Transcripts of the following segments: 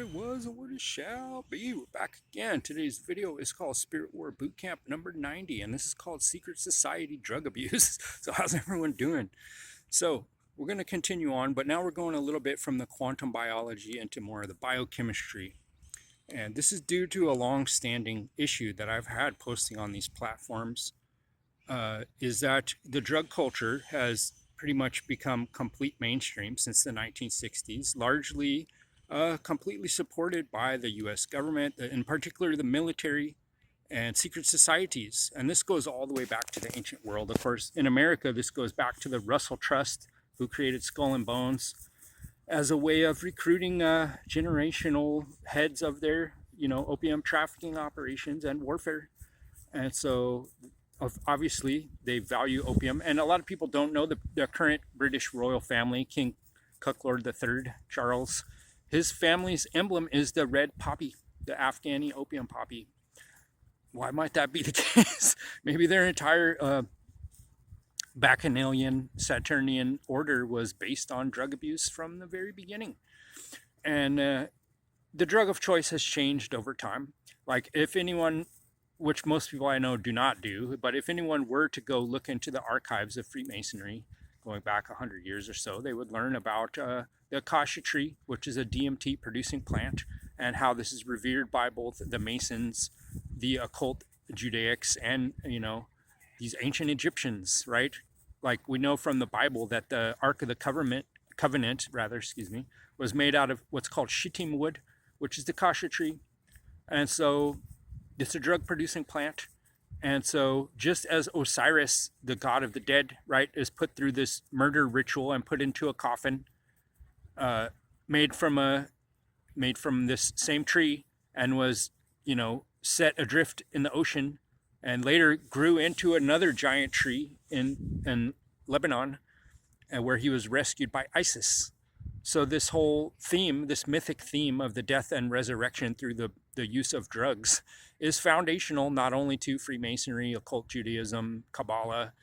it was and what it shall be. We're back again. Today's video is called Spirit War Boot Camp number 90, and this is called Secret Society Drug Abuse. So how's everyone doing? So we're going to continue on, but now we're going a little bit from the quantum biology into more of the biochemistry. And this is due to a long-standing issue that I've had posting on these platforms, is that the drug culture has pretty much become complete mainstream since the 1960s, largely completely supported by the US government, in particular the military and secret societies. And this goes all the way back to the ancient world. Of course, in America, this goes back to the Russell Trust, who created Skull and Bones as a way of recruiting generational heads of their, opium trafficking operations and warfare. And so obviously they value opium. And a lot of people don't know the current British royal family, King Cucklord III, Charles. His family's emblem is the red poppy, the Afghani opium poppy. Why might that be the case? Maybe their entire Bacchanalian, Saturnian order was based on drug abuse from the very beginning. And the drug of choice has changed over time. Like if anyone, which most people I know do not do, but if anyone were to go look into the archives of Freemasonry, going back 100 years or so, they would learn about the acacia tree, which is a DMT producing plant, and how this is revered by both the Masons, the occult Judaics, and these ancient Egyptians, right? Like we know from the Bible that the Ark of the Covenant, was made out of what's called shittim wood, which is the acacia tree. And so it's a drug producing plant. And so just as Osiris, the god of the dead, right, is put through this murder ritual and put into a coffin made from this same tree, and was, set adrift in the ocean, and later grew into another giant tree in Lebanon, where he was rescued by Isis. So this whole theme, this mythic theme of the death and resurrection through the use of drugs, is foundational not only to Freemasonry, occult Judaism, Kabbalah,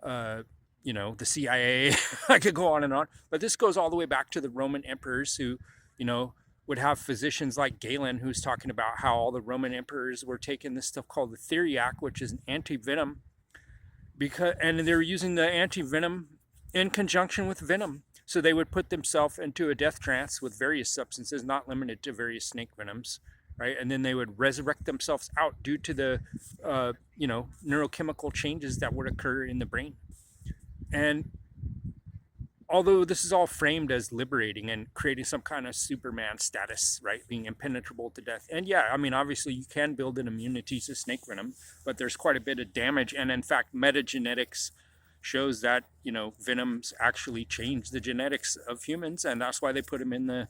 the CIA. I could go on and on, but this goes all the way back to the Roman emperors who, would have physicians like Galen, who's talking about how all the Roman emperors were taking this stuff called the theriac, which is an anti-venom, and they were using the anti-venom in conjunction with venom. So they would put themselves into a death trance with various substances, not limited to various snake venoms, right? And then they would resurrect themselves out due to the, neurochemical changes that would occur in the brain. And although this is all framed as liberating and creating some kind of Superman status, right? Being impenetrable to death. And yeah, I mean, obviously you can build an immunity to snake venom, but there's quite a bit of damage. And in fact, metagenetics shows that, venoms actually change the genetics of humans. And that's why they put them in the,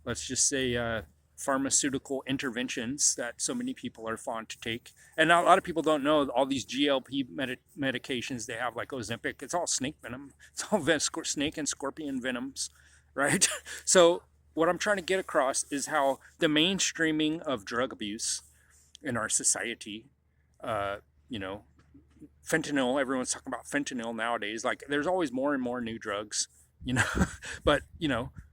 let's just say, pharmaceutical interventions that so many people are fond to take. And a lot of people don't know all these GLP medications they have, like Ozempic. It's all snake venom. It's all snake and scorpion venoms, right? So what I'm trying to get across is how the mainstreaming of drug abuse in our society, fentanyl, everyone's talking about fentanyl nowadays. Like there's always more and more new drugs, but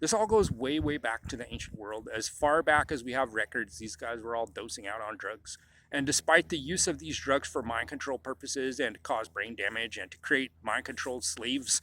this all goes way, way back to the ancient world. As far back as we have records, these guys were all dosing out on drugs. And despite the use of these drugs for mind control purposes and to cause brain damage and to create mind controlled slaves,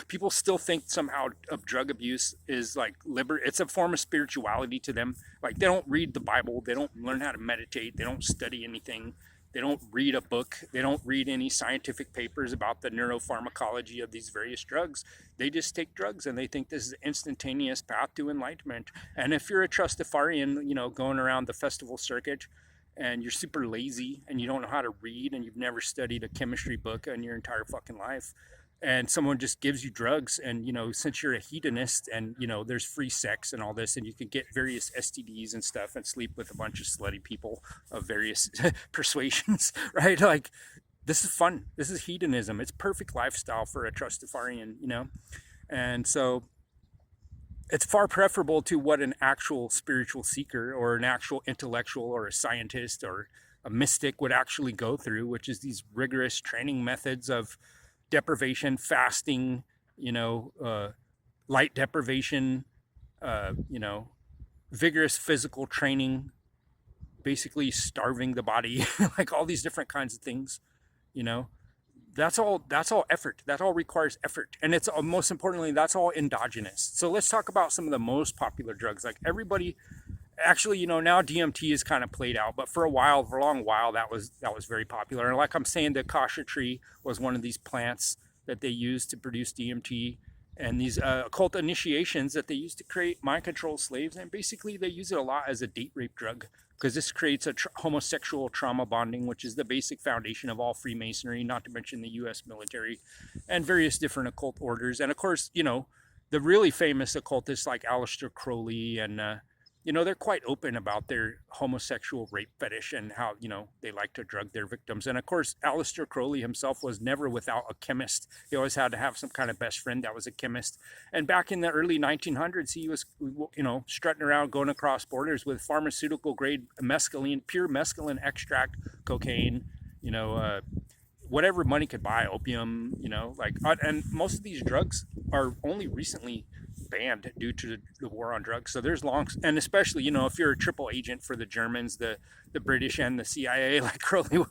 people still think somehow of drug abuse is like it's a form of spirituality to them. Like they don't read the Bible, they don't learn how to meditate, they don't study anything. They don't read a book. They don't read any scientific papers about the neuropharmacology of these various drugs. They just take drugs and they think this is an instantaneous path to enlightenment. And if you're a Trustafarian, going around the festival circuit and you're super lazy and you don't know how to read and you've never studied a chemistry book in your entire fucking life, and someone just gives you drugs, and since you're a hedonist and there's free sex and all this, and you can get various STDs and stuff and sleep with a bunch of slutty people of various persuasions, right? Like this is fun, this is hedonism, it's perfect lifestyle for a Trustafarian, and so it's far preferable to what an actual spiritual seeker or an actual intellectual or a scientist or a mystic would actually go through, which is these rigorous training methods of deprivation, fasting, light deprivation, vigorous physical training, basically starving the body, like all these different kinds of things, you know. That's all effort. That all requires effort, and it's most importantly, that's all endogenous. So let's talk about some of the most popular drugs. Like everybody, actually, now DMT is kind of played out, but for a long while, that was very popular. And like I'm saying, the kasha tree was one of these plants that they used to produce DMT, and these occult initiations that they used to create mind control slaves. And basically, they use it a lot as a date rape drug, because this creates a homosexual trauma bonding, which is the basic foundation of all Freemasonry, not to mention the U.S. military and various different occult orders. And of course, the really famous occultists like Aleister Crowley and they're quite open about their homosexual rape fetish and how, they like to drug their victims. And of course, Aleister Crowley himself was never without a chemist. He always had to have some kind of best friend that was a chemist. And back in the early 1900s, he was, strutting around going across borders with pharmaceutical grade mescaline, pure mescaline extract, cocaine, whatever money could buy, opium, and most of these drugs are only recently banned due to the war on drugs. So there's long, and especially, if you're a triple agent for the Germans, the British, and the CIA, like Crowley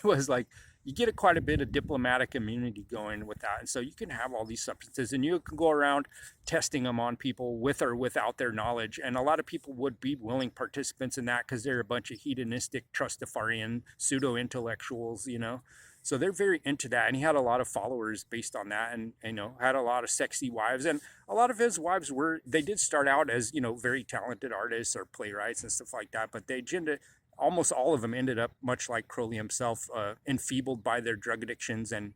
was like, you get quite a bit of diplomatic immunity going with that. And so you can have all these substances and you can go around testing them on people with or without their knowledge. And a lot of people would be willing participants in that because they're a bunch of hedonistic, trustafarian, pseudo-intellectuals, So they're very into that, and he had a lot of followers based on that, and had a lot of sexy wives. And a lot of his wives they did start out as very talented artists or playwrights and stuff like that, but almost all of them ended up much like Crowley himself, enfeebled by their drug addictions and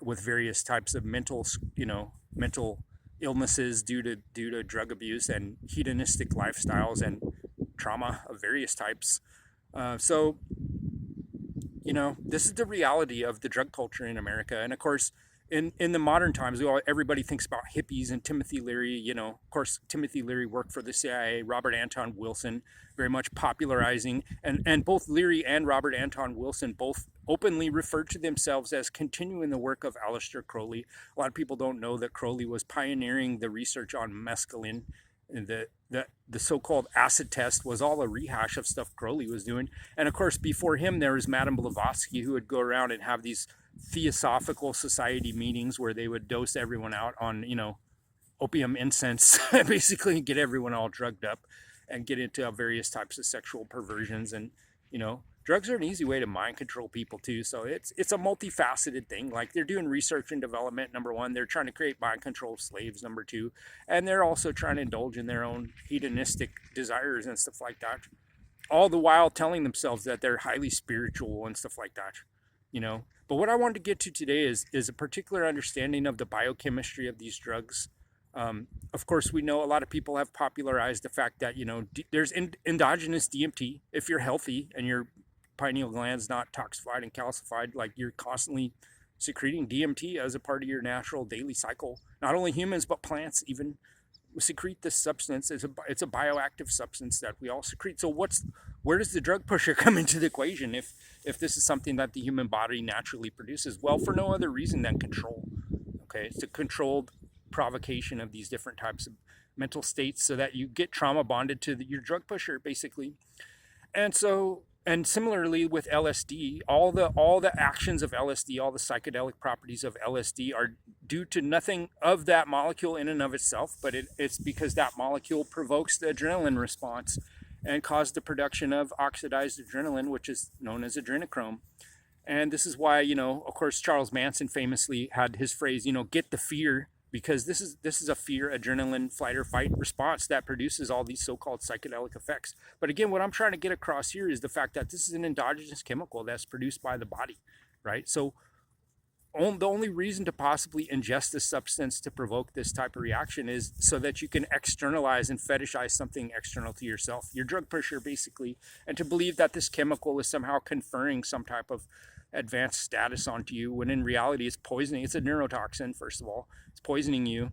with various types of mental illnesses due to drug abuse and hedonistic lifestyles and trauma of various types. So this is the reality of the drug culture in America. And of course, in the modern times, everybody thinks about hippies and Timothy Leary. Of course, Timothy Leary worked for the CIA. Robert Anton Wilson very much popularizing, and both Leary and Robert Anton Wilson both openly referred to themselves as continuing the work of Aleister Crowley. A lot of people don't know that Crowley was pioneering the research on mescaline. And the so-called acid test was all a rehash of stuff Crowley was doing. And of course, before him, there was Madame Blavatsky, who would go around and have these Theosophical Society meetings where they would dose everyone out on, opium incense, basically get everyone all drugged up and get into various types of sexual perversions. And, drugs are an easy way to mind control people too. So it's a multifaceted thing. Like, they're doing research and development, number one. They're trying to create mind control slaves, number two. And they're also trying to indulge in their own hedonistic desires and stuff like that. All the while telling themselves that they're highly spiritual and stuff like that, But what I wanted to get to today is a particular understanding of the biochemistry of these drugs. Of course, we know a lot of people have popularized the fact that, there's endogenous DMT. If you're healthy and your pineal gland's not toxified and calcified, like, you're constantly secreting DMT as a part of your natural daily cycle. Not only humans, but plants even secrete this substance. It's a bioactive substance that we all secrete. So where does the drug pusher come into the equation if this is something that the human body naturally produces? Well, for no other reason than control. Okay, it's a controlled provocation of these different types of mental states so that you get trauma bonded to your drug pusher, basically. And similarly with LSD, all the actions of LSD, all the psychedelic properties of LSD are due to nothing of that molecule in and of itself, but it's because that molecule provokes the adrenaline response and causes the production of oxidized adrenaline, which is known as adrenochrome. And this is why, of course, Charles Manson famously had his phrase, get the fear, because this is a fear, adrenaline, flight or fight response that produces all these so-called psychedelic effects. But again, what I'm trying to get across here is the fact that this is an endogenous chemical that's produced by the body, right? So the only reason to possibly ingest this substance to provoke this type of reaction is so that you can externalize and fetishize something external to yourself, your drug pusher, basically, and to believe that this chemical is somehow conferring some type of advanced status onto you, when in reality it's poisoning. It's a neurotoxin, first of all. It's poisoning you,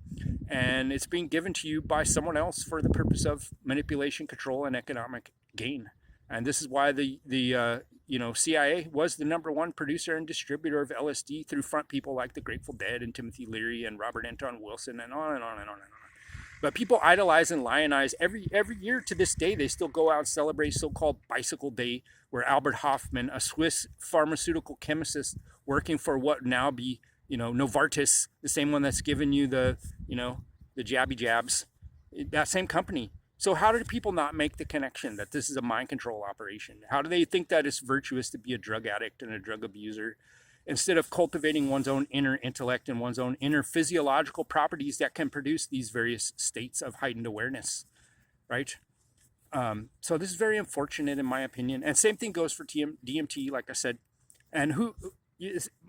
and it's being given to you by someone else for the purpose of manipulation, control, and economic gain. And this is why the CIA was the #1 producer and distributor of LSD through front people like the Grateful Dead and Timothy Leary and Robert Anton Wilson, and on and on and on and on. But people idolize and lionize every year to this day. They still go out and celebrate so-called Bicycle Day, where Albert Hoffman, a Swiss pharmaceutical chemist working for what now be, Novartis, the same one that's given you the jabby jabs, that same company. So how do people not make the connection that this is a mind control operation? How do they think that it's virtuous to be a drug addict and a drug abuser, instead of cultivating one's own inner intellect and one's own inner physiological properties that can produce these various states of heightened awareness, right? So this is very unfortunate in my opinion. And same thing goes for DMT, like I said. And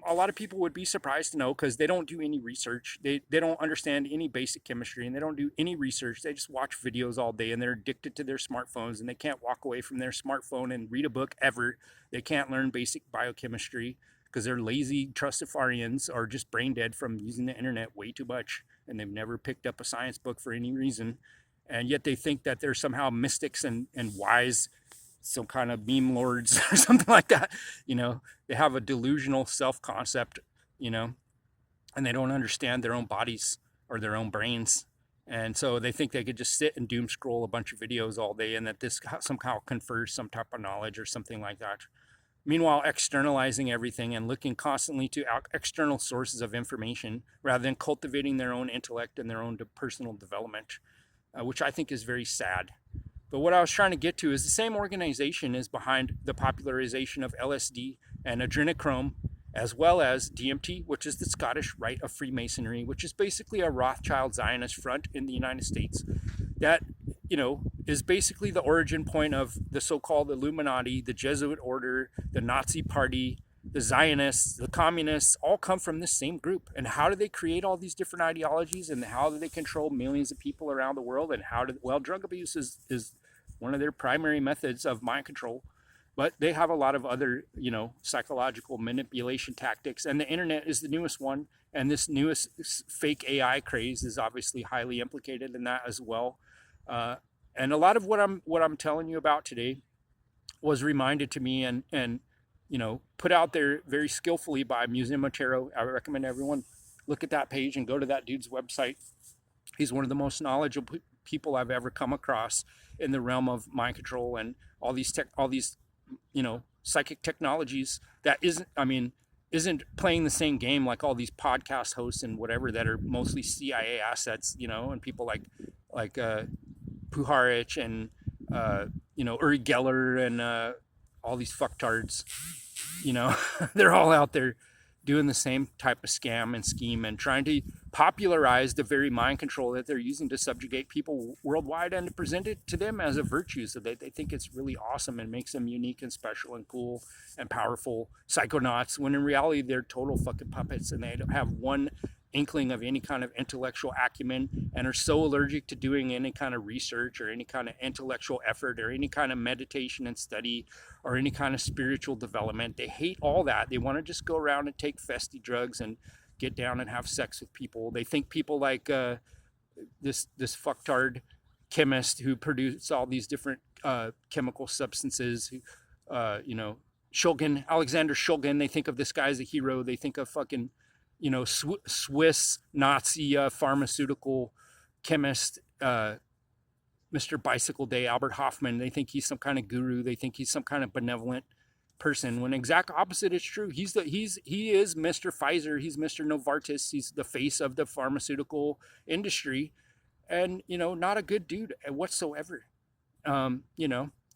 a lot of people would be surprised to know, because they don't do any research. They don't understand any basic chemistry, and they don't do any research. They just watch videos all day, and they're addicted to their smartphones, and they can't walk away from their smartphone and read a book ever. They can't learn basic biochemistry because they're lazy trustafarians or just brain dead from using the internet way too much, and they've never picked up a science book for any reason. And yet they think that they're somehow mystics and wise, some kind of meme lords or something like that. They have a delusional self-concept, and they don't understand their own bodies or their own brains. And so they think they could just sit and doom scroll a bunch of videos all day, and that this somehow confers some type of knowledge or something like that. Meanwhile, externalizing everything and looking constantly to external sources of information rather than cultivating their own intellect and their own personal development, which I think is very sad. But what I was trying to get to is the same organization is behind the popularization of LSD and adrenochrome, as well as DMT, which is the Scottish Rite of Freemasonry, which is basically a Rothschild Zionist front in the United States that, is basically the origin point of the so-called Illuminati, the Jesuit order, the Nazi party, the Zionists, the communists, all come from this same group. And how do they create all these different ideologies, and how do they control millions of people around the world? And drug abuse is one of their primary methods of mind control. But they have a lot of other, psychological manipulation tactics. And the internet is the newest one. And this newest fake AI craze is obviously highly implicated in that as well. And a lot of what I'm telling you about today was reminded to me and put out there very skillfully by Museum of Tarot. I recommend everyone look at that page and go to that dude's website. He's one of the most knowledgeable people I've ever come across in the realm of mind control and all these psychic technologies that isn't playing the same game like all these podcast hosts and whatever that are mostly CIA assets, and people like Puharich and Uri Geller and all these fucktards. They're all out there doing the same type of scam and scheme and trying to popularize the very mind control that they're using to subjugate people worldwide and to present it to them as a virtue, so that they think it's really awesome and makes them unique and special and cool and powerful psychonauts, when in reality they're total fucking puppets, and they don't have one inkling of any kind of intellectual acumen, and are so allergic to doing any kind of research or any kind of intellectual effort or any kind of meditation and study or any kind of spiritual development. They hate all that. They want to just go around and take festy drugs and get down and have sex with people. They think people like this fucktard chemist who produce all these different chemical substances, Shulgin, Alexander Shulgin, they think of this guy as a hero. They think of fucking Swiss Nazi pharmaceutical chemist, Mr. Bicycle Day, Albert Hoffman. They think he's some kind of guru. They think he's some kind of benevolent person, when exact opposite is true. He is Mr. Pfizer. He's Mr. Novartis. He's the face of the pharmaceutical industry, and not a good dude whatsoever.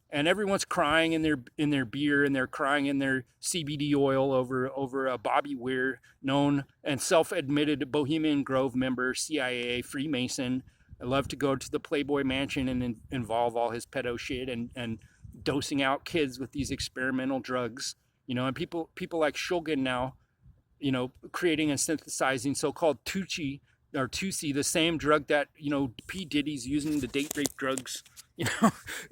And everyone's crying in their beer, and they're crying in their CBD oil over a Bobby Weir, known and self-admitted Bohemian Grove member, CIA, Freemason. I love to go to the Playboy Mansion and involve all his pedo shit and dosing out kids with these experimental drugs. And people like Shulgin now, creating and synthesizing so-called Tucci or Tusi, the same drug that P. Diddy's using to date rape drugs.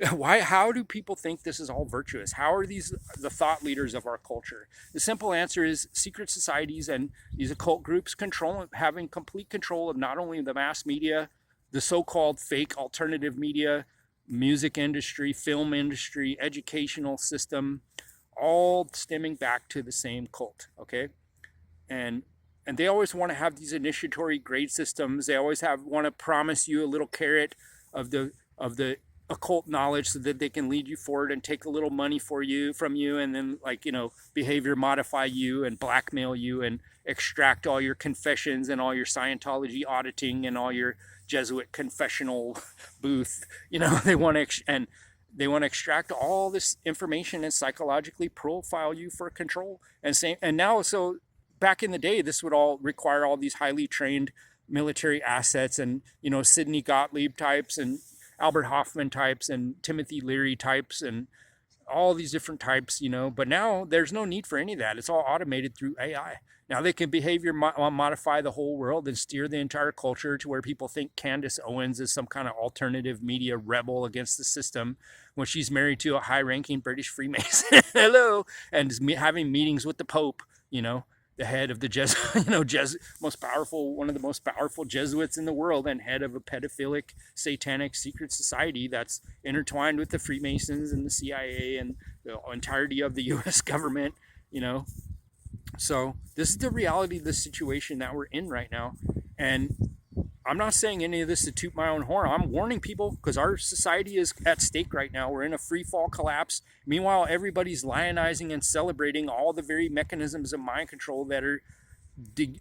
How do people think this is all virtuous? How are these the thought leaders of our culture? The simple answer is secret societies and these occult groups having complete control of not only the mass media, the so-called fake alternative media, music industry, film industry, educational system, all stemming back to the same cult. Okay. And and they always want to have these initiatory grade systems. They always want to promise you a little carrot of the occult knowledge so that they can lead you forward and take a little money from you, and then, like, behavior modify you and blackmail you and extract all your confessions and all your Scientology auditing and all your Jesuit confessional booth. They want to extract all this information and psychologically profile you for control. And now, so back in the day, this would all require all these highly trained military assets and, Sidney Gottlieb types and Albert Hoffman types and Timothy Leary types and all these different types, but now there's no need for any of that. It's all automated through AI. Now they can behavior modify the whole world and steer the entire culture to where people think Candace Owens is some kind of alternative media rebel against the system when she's married to a high-ranking British Freemason. Hello. And is having meetings with the Pope, the head of the one of the most powerful Jesuits in the world, and head of a pedophilic satanic secret society that's intertwined with the Freemasons and the CIA and the entirety of the US government. So this is the reality of the situation that we're in right now. And I'm not saying any of this to toot my own horn. I'm warning people because our society is at stake right now. We're in a free fall collapse. Meanwhile, everybody's lionizing and celebrating all the very mechanisms of mind control that are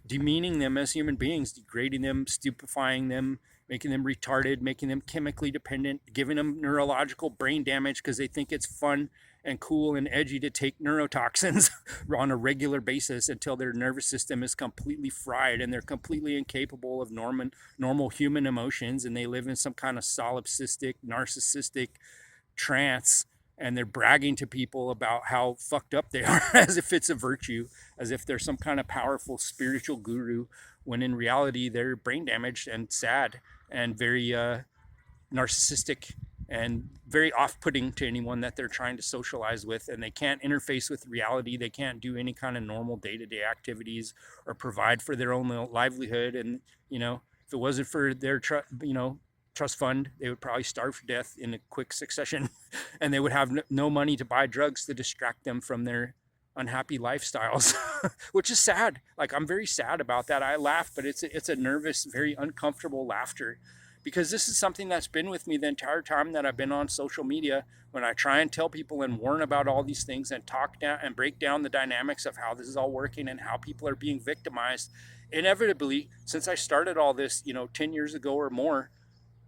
demeaning them as human beings, degrading them, stupefying them, making them retarded, making them chemically dependent, giving them neurological brain damage because they think it's fun and cool and edgy to take neurotoxins on a regular basis until their nervous system is completely fried and they're completely incapable of normal human emotions, and they live in some kind of solipsistic, narcissistic trance, and they're bragging to people about how fucked up they are as if it's a virtue, as if they're some kind of powerful spiritual guru, when in reality they're brain damaged and sad and very narcissistic and very off-putting to anyone that they're trying to socialize with, and they can't interface with reality. They can't do any kind of normal day-to-day activities or provide for their own livelihood. And if it wasn't for their trust fund, they would probably starve to death in a quick succession and they would have no money to buy drugs to distract them from their unhappy lifestyles. Which is sad. Like, I'm very sad about that. I laugh, but it's a nervous, very uncomfortable laughter, because this is something that's been with me the entire time that I've been on social media. When I try and tell people and warn about all these things and talk down and break down the dynamics of how this is all working and how people are being victimized, inevitably, since I started all this, 10 years ago or more,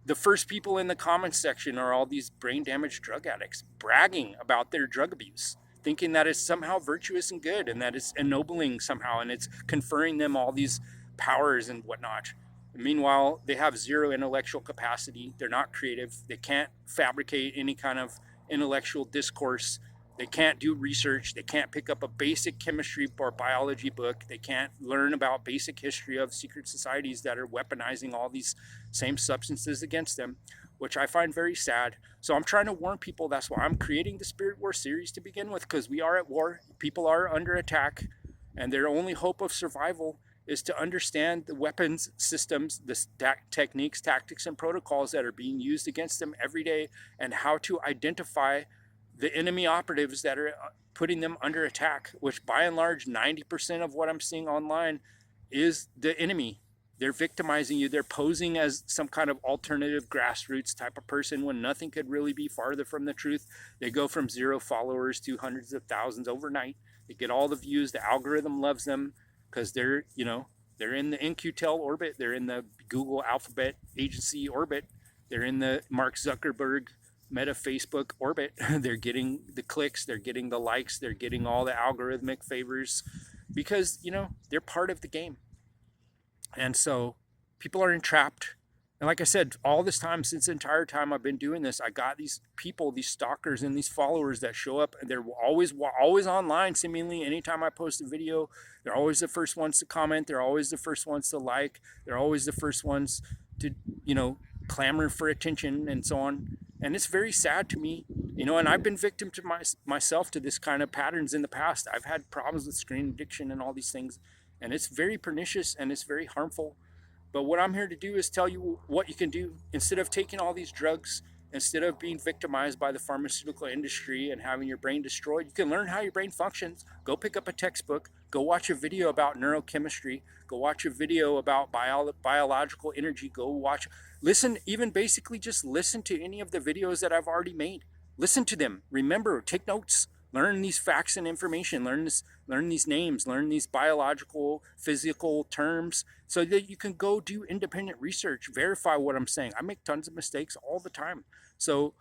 the first people in the comments section are all these brain damaged drug addicts bragging about their drug abuse, thinking that it's somehow virtuous and good and that it's ennobling somehow and it's conferring them all these powers and whatnot. Meanwhile, they have zero intellectual capacity. They're not creative. They can't fabricate any kind of intellectual discourse. They can't do research. They can't pick up a basic chemistry or biology book. They can't learn about basic history of secret societies that are weaponizing all these same substances against them, which I find very sad. So I'm trying to warn people. That's why I'm creating the Spirit War series to begin with, because we are at war. People are under attack, and their only hope of survival is to understand the weapons systems, the techniques, tactics, and protocols that are being used against them every day, and how to identify the enemy operatives that are putting them under attack, which by and large, 90% of what I'm seeing online is the enemy. They're victimizing you. They're posing as some kind of alternative grassroots type of person when nothing could really be farther from the truth. They go from 0 followers to hundreds of thousands overnight. They get all the views. The algorithm loves them, because they're in the NQTel orbit, they're in the Google Alphabet Agency orbit, they're in the Mark Zuckerberg Meta Facebook orbit. They're getting the clicks, they're getting the likes, they're getting all the algorithmic favors, because they're part of the game. And so people are entrapped. And like I said, all this time, since the entire time I've been doing this, I got these people, these stalkers and these followers that show up, and they're always online seemingly. Anytime I post a video, they're always the first ones to comment. They're always the first ones to like. They're always the first ones to, clamor for attention and so on. And it's very sad to me, and I've been victim to myself to this kind of patterns in the past. I've had problems with screen addiction and all these things, and it's very pernicious and it's very harmful. But what I'm here to do is tell you what you can do. Instead of taking all these drugs Instead of being victimized by the pharmaceutical industry and having your brain destroyed, you can learn how your brain functions. Go pick up a textbook, go watch a video about neurochemistry, go watch a video about biological energy, go watch, listen, even basically just listen to any of the videos that I've already made. Listen to them. Remember, take notes. Learn these facts and information. Learn these names. Learn these biological, physical terms, so that you can go do independent research. Verify what I'm saying. I make tons of mistakes all the time. So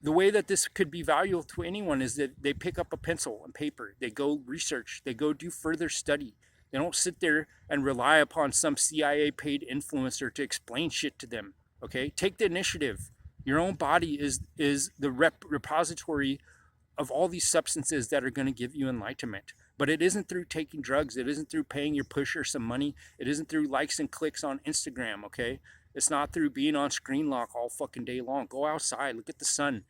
the way that this could be valuable to anyone is that they pick up a pencil and paper. They go research. They go do further study. They don't sit there and rely upon some CIA paid influencer to explain shit to them. Okay, take the initiative. Your own body is the repository of all these substances that are going to give you enlightenment. But it isn't through taking drugs. It isn't through paying your pusher some money. It isn't through likes and clicks on Instagram, okay? It's not through being on screen lock all fucking day long. Go outside, look at the sun,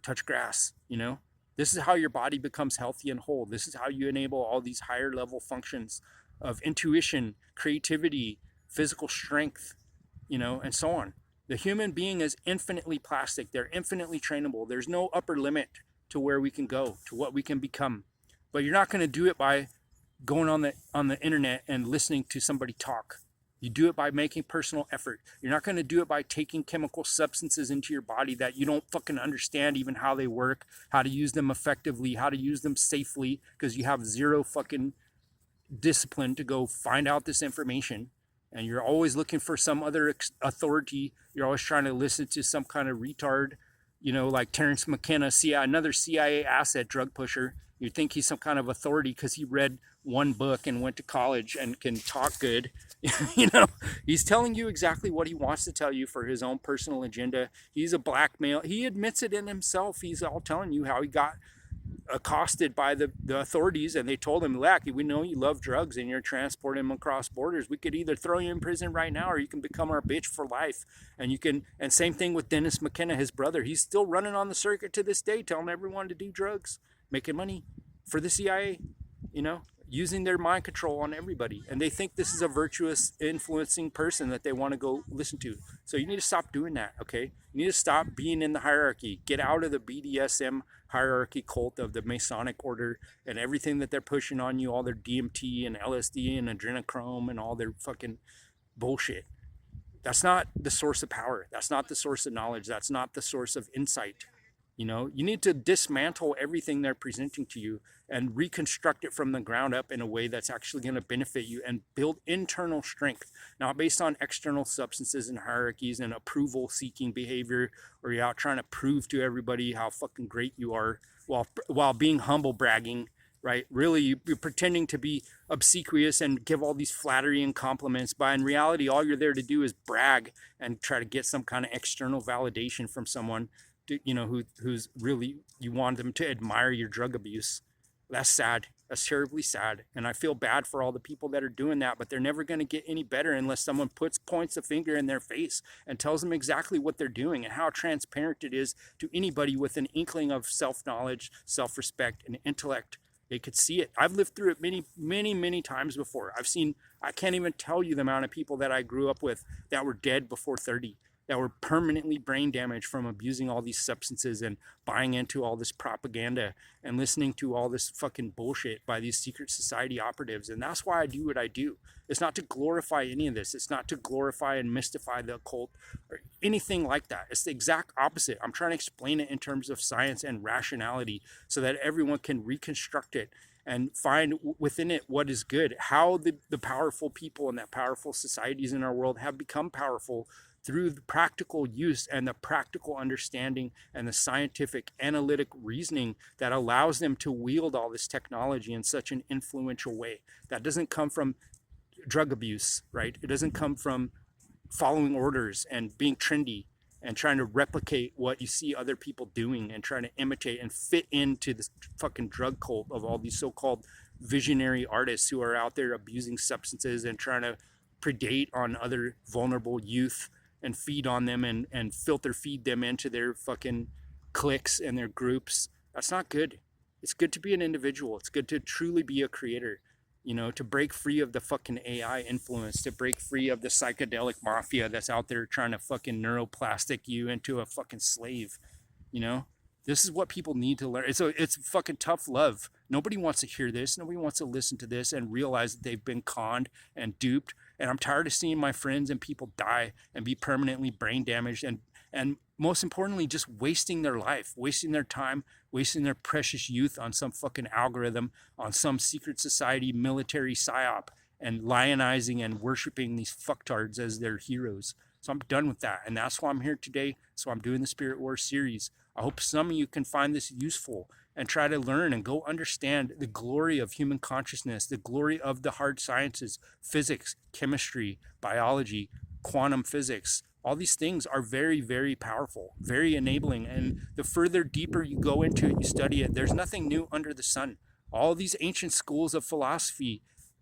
touch grass, you know? This is how your body becomes healthy and whole. This is how you enable all these higher level functions of intuition, creativity, physical strength, you know, and so on. The human being is infinitely plastic. They're infinitely trainable. There's no upper limit to where we can go, to what we can become. But you're not going to do it by going on the internet and listening to somebody talk. You do it by making personal effort. You're not going to do it by taking chemical substances into your body that you don't fucking understand even how they work, how to use them effectively, how to use them safely, because you have zero fucking discipline to go find out this information. And you're always looking for some other authority. You're always trying to listen to some kind of retard, you know, like Terrence McKenna, another CIA asset drug pusher. You think he's some kind of authority because he read one book and went to college and can talk good. You know, he's telling you exactly what he wants to tell you for his own personal agenda. He's a blackmail. He admits it in himself. He's all telling you how he got accosted by the authorities, and they told him, "Lack, we know you love drugs and you're transporting them across borders. We could either throw you in prison right now, or you can become our bitch for life." And you can, and same thing with Dennis McKenna, his brother. He's still running on the circuit to this day, telling everyone to do drugs, making money for the CIA, you know, using their mind control on everybody. And they think this is a virtuous, influencing person that they want to go listen to. So you need to stop doing that, okay? You need to stop being in the hierarchy. Get out of the BDSM hierarchy cult of the Masonic order and everything that they're pushing on you, all their DMT and LSD and adrenochrome and all their fucking bullshit. That's not the source of power. That's not the source of knowledge. That's not the source of insight. You know, you need to dismantle everything they're presenting to you and reconstruct it from the ground up in a way that's actually going to benefit you and build internal strength, not based on external substances and hierarchies and approval seeking behavior, or you're out trying to prove to everybody how fucking great you are while being humble bragging, right? Really, you're pretending to be obsequious and give all these flattery and compliments, but in reality, all you're there to do is brag and try to get some kind of external validation from someone, you know, who's really, you want them to admire your drug abuse. That's sad. That's terribly sad. And I feel bad for all the people that are doing that, but they're never going to get any better unless someone points a finger in their face and tells them exactly what they're doing and how transparent it is to anybody with an inkling of self-knowledge, self-respect, and intellect. They could see it. I've lived through it many times before. I can't even tell you the amount of people that I grew up with that were dead before 30, that were permanently brain damaged from abusing all these substances and buying into all this propaganda and listening to all this fucking bullshit by these secret society operatives. And that's why I do what I do. It's not to glorify any of this. It's not to glorify and mystify the occult or anything like that. It's the exact opposite. I'm trying to explain it in terms of science and rationality so that everyone can reconstruct it and find within it what is good, how the powerful people and the powerful societies in our world have become powerful through the practical use and the practical understanding and the scientific analytic reasoning that allows them to wield all this technology in such an influential way. That doesn't come from drug abuse, right? It doesn't come from following orders and being trendy and trying to replicate what you see other people doing and trying to imitate and fit into this fucking drug cult of all these so-called visionary artists who are out there abusing substances and trying to predate on other vulnerable youth and feed on them and filter feed them into their fucking cliques and their groups. That's not good. It's good to be an individual. It's good to truly be a creator. you know, to break free of the fucking AI influence, to break free of the psychedelic mafia that's out there trying to fucking neuroplastic you into a fucking slave, you know? This is what people need to learn. It's fucking tough love. Nobody wants to hear this. Nobody wants to listen to this and realize that they've been conned and duped. And I'm tired of seeing my friends and people die and be permanently brain damaged and most importantly, just wasting their life, wasting their time, wasting their precious youth on some fucking algorithm, on some secret society military psyop, and lionizing and worshiping these fucktards as their heroes. So I'm done with that. And that's why I'm here today. So I'm doing the Spirit War series. I hope some of you can find this useful and try to learn and go understand the glory of human consciousness, the glory of the hard sciences, physics, chemistry, biology, quantum physics. All these things are very, very powerful, very enabling. And the further deeper you go into it, you study it, there's nothing new under the sun. All these ancient schools of philosophy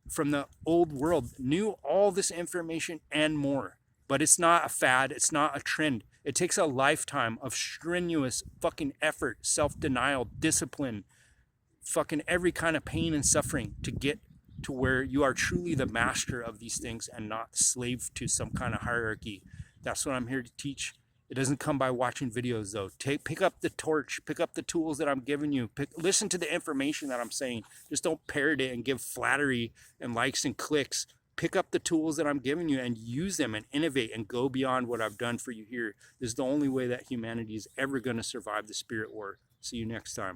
from the old world knew all this information and more. But it's not a fad, it's not a trend. It takes a lifetime of strenuous fucking effort, self-denial, discipline, fucking every kind of pain and suffering to get to where you are truly the master of these things and not slave to some kind of hierarchy. That's what I'm here to teach. It doesn't come by watching videos though. Pick up the torch, pick up the tools that I'm giving you, listen to the information that I'm saying. Just don't parrot it and give flattery and likes and clicks. Pick up the tools that I'm giving you and use them and innovate and go beyond what I've done for you here. This is the only way that humanity is ever going to survive the spirit war. See you next time.